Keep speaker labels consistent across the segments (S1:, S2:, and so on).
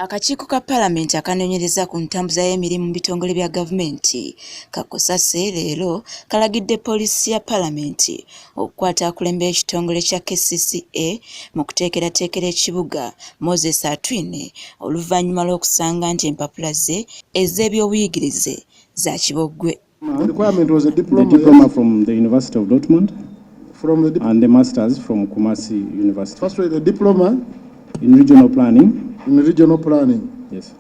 S1: Akakiiko ka Paalamenti akanoonyereza ku ntambuza y'emirimu mu bitongole bya gavumenti ka Cosase leero kalagidde poliisi ya Paalamenti okukwata akulembera ekitongole kya Kcca mu kuteekerateekera ekibuga Moses Atwine oluvannyuma lw'okusanga nti empapula ze ez'ebyobuyigirize za kiboggwe.
S2: The requirement was a diploma,
S3: from the University of Dortmund and the masters from Cosase University.
S2: First, the diploma
S3: in regional planning.
S2: In regional planning.
S3: Yes.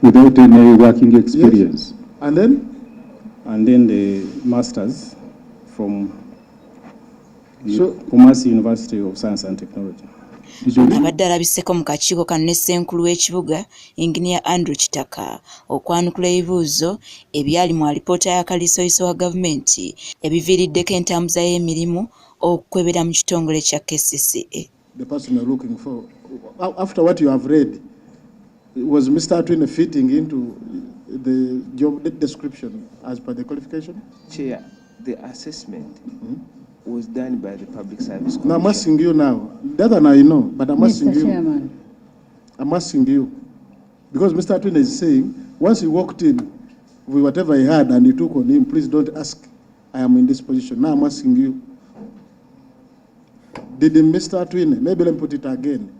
S4: Without any working experience.
S2: Yes. And
S3: then the masters from Cosase University of Science and Technology.
S1: Abadde alabiseko mu kakiiko kano ne ssenkulu w'ekibuga Engineer Andrew Kcca okwanukula ebibuuzo ebyali mu alipoota y'akaliisoiso wa gavumenti ebiviiriddeko entambuza y'emirimu okukwebera mu kitongole kya Kcca.
S2: The person you're looking for, after what you have read, was Mr. Atwine fitting into the job description as per the qualification?
S5: Chair, the assessment was done by the Public Service Commission.
S2: Now I'm asking you now. The other I know, but I'm asking
S6: Mr.
S2: you.
S6: Chairman.
S2: I'm asking you. Because Mr. Atwine is saying, once he walked in with whatever he had and he took on him, please don't ask, I am in this position. Now I'm asking you. Did Mr. Atwine, maybe let me put it again,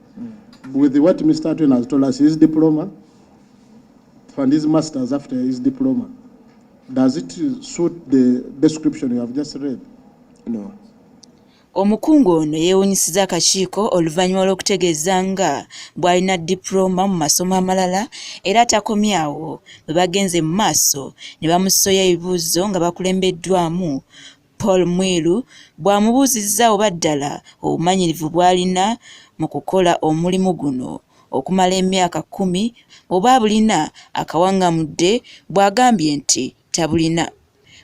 S2: with what Mr. Atwine has told us, his diploma and his master's after his diploma, does it suit the description you have just read?
S5: No.
S1: Omukungu ono yeewuunyisizza akakiiko oluvannyuma lw'okutegeeza nga bw'alina diploma mu masomo amalala era takomyawo bwe bagenze mu maaso ne bamusoya ebibuuzo nga bakulembeddwamu Paul Mwiru bw'amubuuzizza oba ddala obumanyirivu bw'alina mu kukola omulimu guno okumala emyaka 10 oba bulina akawaŋŋamudde bw'agambye nti tabulina.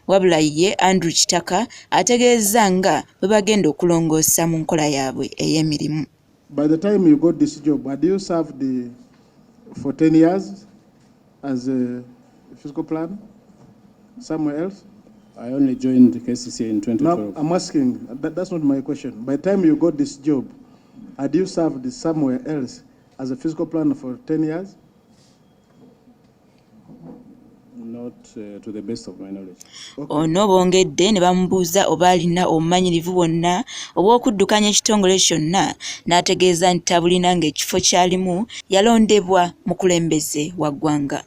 S1: Wabula ye Andrew Kcca ategeeza nga bwe bagenda okulongoosa mu nkola yaabwe ey'emirimu.
S2: By the time you got this job, had you served for 10 years as a fiscal planner somewhere else?
S3: I only joined the Kcca in 2012.
S2: No, I'm asking, that's not my question. By the time you got this job, had you served somewhere else as a fiscal planner for 10 years?
S3: Not to the best of my knowledge.
S2: Okay.
S1: Ono bongedde ne bamubuuza oba alina obumanyirivu bwonna obw'okuddukanya ekitongole kyonna n'ategeeza nti tabulina ng'ekifo kyalimu yalondebwa mukulembeze wa ggwanga.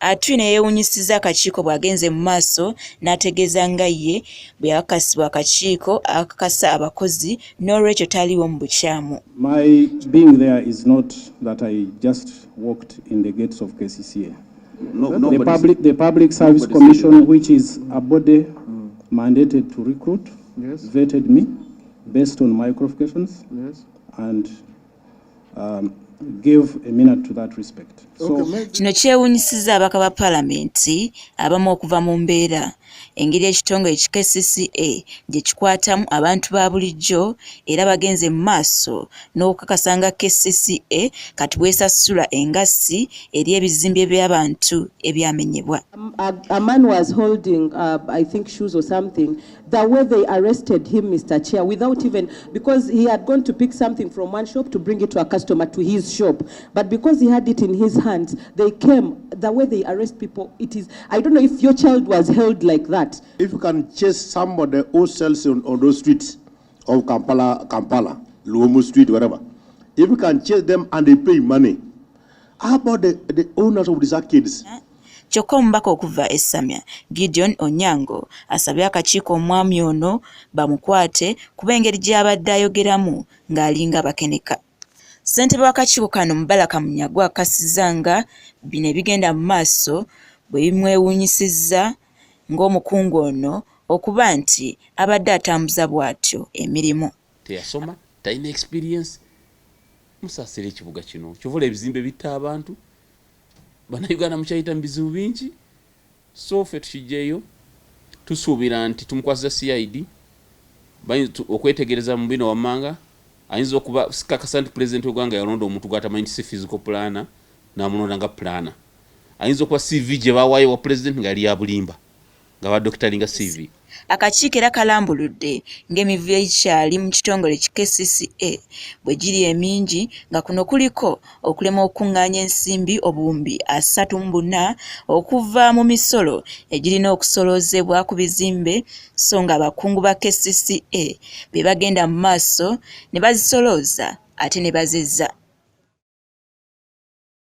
S1: Atwine yeewuunyisizza akakiiko bw'agenze mu maaso n'ategeeza nga ye bwe yakakasibwa akakiiko akakasa abakozi n'olwekyo taliiwo mu bukyamu.
S3: My being there is not that I just walked in the gates of Kcca. The Public Service Commission, which is a body mandated to recruit,
S2: Yes.
S3: vetted me based on my qualifications
S2: Yes.
S3: and gave a minute to that respect. So,
S1: Kino kyewuunyisizza ababaka ba Paalamenti abamu okuva mu mbeera engeri ekitongole ki Kcca gye kikwatamu abantu ba bulijjo era bagenze mu maaso n'okukakasa nga Kcca kati bwesasula engassi eri ebizimbe by'abantu ebyamenyebwa.
S6: A man was holding, I think, shoes or something. The way they arrested him, Mr. Chair, without even, because he had gone to pick something from one shop to bring it to a customer to his shop. But because he had it in his hands, they came, the way they arrest people, it is, I don't know if your child was held like that.
S7: If you can chase somebody who sells on those streets of Kampala, Luomu Street, whatever, if you can chase them and they pay money, how about the owners of these arcades?
S1: Kyokka omubaka okuva e Samya Gideon Onyango asabye akakiiko omwami ono bamukwate kuba engeri gy'abadde ayogeramu ng'alinga bakeneka. Ssentebe w'akakiiko kano Mubaraka Munyagwa akasizza nga bino ebigenda mu maaso bwe bimwewuunyisizza ng'omukungu ono okuba nti abadde atambuza bw'atyo emirimu.
S8: Teyasoma, talina experience, musaasira ekibuga kino kyovula ebizimbe bitta abantu bannayuganda mukyayita mu bizibu bingi, so ffe tukijjeeyo tusuubira nti tumukwasiza CID okwetegereza mu bino wammanga ayinza okuba sikakasa nti pulezidenti w'eggwanga yalonda omuntu gw'atamanyi si physical planner n'amulonda nga planner. Ayinza okuba CV gye bawaayo wa pulezidenti nga yali ya bulimba nga badokitalinga CV.
S1: Akakiiko era kalambuludde ng'emivuyo egikyali mu kitongole Kcca bwe giri emingi nga kuno kuliko okulema okuŋŋaanya ensimbi obuwumbi 34 okuva mu misolo egirina okusoloozebwa ku bizimbe so nga abakungu ba Kcca be bagenda mu maaso ne bazisolooza ate ne bazizza.